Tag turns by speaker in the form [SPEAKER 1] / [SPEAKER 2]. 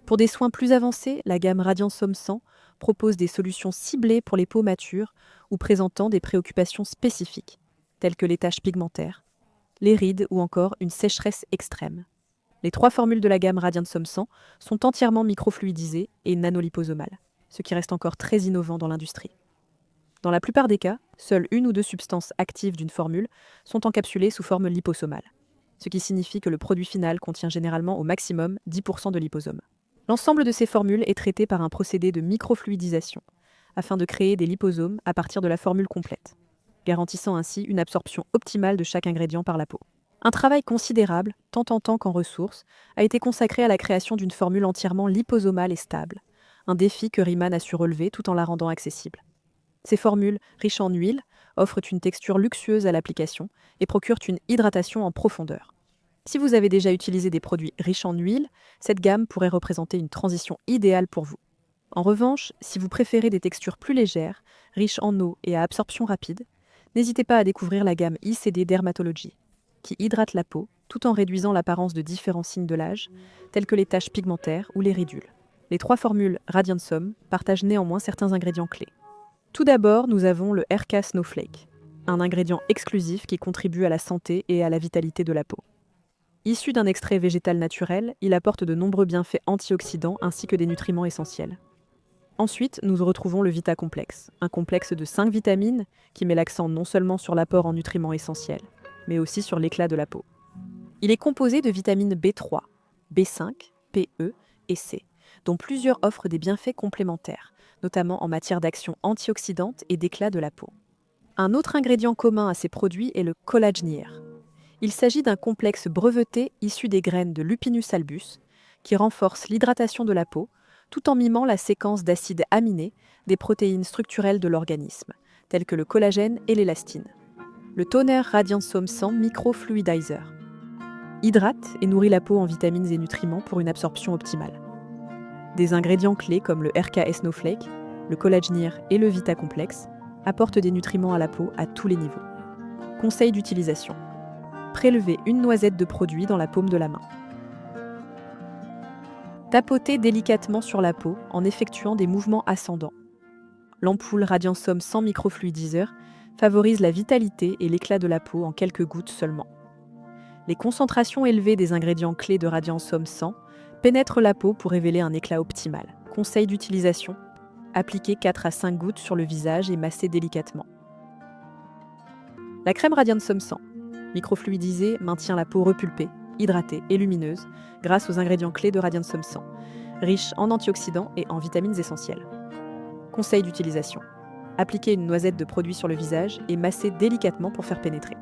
[SPEAKER 1] Pour des soins plus avancés, la gamme Radiant Somme 100 propose des solutions ciblées pour les peaux matures ou présentant des préoccupations spécifiques, telles que les taches pigmentaires, les rides ou encore une sécheresse extrême. Les trois formules de la gamme Radiant Somme 100 sont entièrement microfluidisées et nanoliposomales, ce qui reste encore très innovant dans l'industrie. Dans la plupart des cas, seules une ou deux substances actives d'une formule sont encapsulées sous forme liposomale, ce qui signifie que le produit final contient généralement au maximum 10% de liposome. L'ensemble de ces formules est traité par un procédé de microfluidisation, afin de créer des liposomes à partir de la formule complète, garantissant ainsi une absorption optimale de chaque ingrédient par la peau. Un travail considérable, tant en temps qu'en ressources, a été consacré à la création d'une formule entièrement liposomale et stable, un défi que Riemann a su relever tout en la rendant accessible. Ces formules, riches en huile, offrent une texture luxueuse à l'application et procurent une hydratation en profondeur. Si vous avez déjà utilisé des produits riches en huile, cette gamme pourrait représenter une transition idéale pour vous. En revanche, si vous préférez des textures plus légères, riches en eau et à absorption rapide, n'hésitez pas à découvrir la gamme ICD Dermatology, qui hydrate la peau tout en réduisant l'apparence de différents signes de l'âge, tels que les taches pigmentaires ou les ridules. Les trois formules Radiant Somme partagent néanmoins certains ingrédients clés. Tout d'abord, nous avons le RK Snowflake, un ingrédient exclusif qui contribue à la santé et à la vitalité de la peau. Issu d'un extrait végétal naturel, il apporte de nombreux bienfaits antioxydants ainsi que des nutriments essentiels. Ensuite, nous retrouvons le Vitacomplex, un complexe de 5 vitamines qui met l'accent non seulement sur l'apport en nutriments essentiels, mais aussi sur l'éclat de la peau. Il est composé de vitamines B3, B5, PE et C, dont plusieurs offrent des bienfaits complémentaires, notamment en matière d'action antioxydante et d'éclat de la peau. Un autre ingrédient commun à ces produits est le collagenir. Il s'agit d'un complexe breveté issu des graines de Lupinus albus qui renforce l'hydratation de la peau tout en mimant la séquence d'acides aminés des protéines structurelles de l'organisme, telles que le collagène et l'élastine. Le toner Radiant Somme 100 Microfluidizer hydrate et nourrit la peau en vitamines et nutriments pour une absorption optimale. Des ingrédients clés comme le RK Snowflake, le collagenir et le Vitacomplex apportent des nutriments à la peau à tous les niveaux. Conseil d'utilisation. Prélevez une noisette de produit dans la paume de la main. Tapotez délicatement sur la peau en effectuant des mouvements ascendants. L'ampoule Radiant Somme 100 Microfluidizer favorise la vitalité et l'éclat de la peau en quelques gouttes seulement. Les concentrations élevées des ingrédients clés de Radiant Somme 100 pénètrent la peau pour révéler un éclat optimal. Conseil d'utilisation. Appliquez 4 à 5 gouttes sur le visage et massez délicatement. La crème Radiant Somme 100 microfluidisée maintient la peau repulpée, hydratée et lumineuse grâce aux ingrédients clés de Radiant Somme 100, riches en antioxydants et en vitamines essentielles. Conseil d'utilisation. Appliquez une noisette de produit sur le visage et massez délicatement pour faire pénétrer.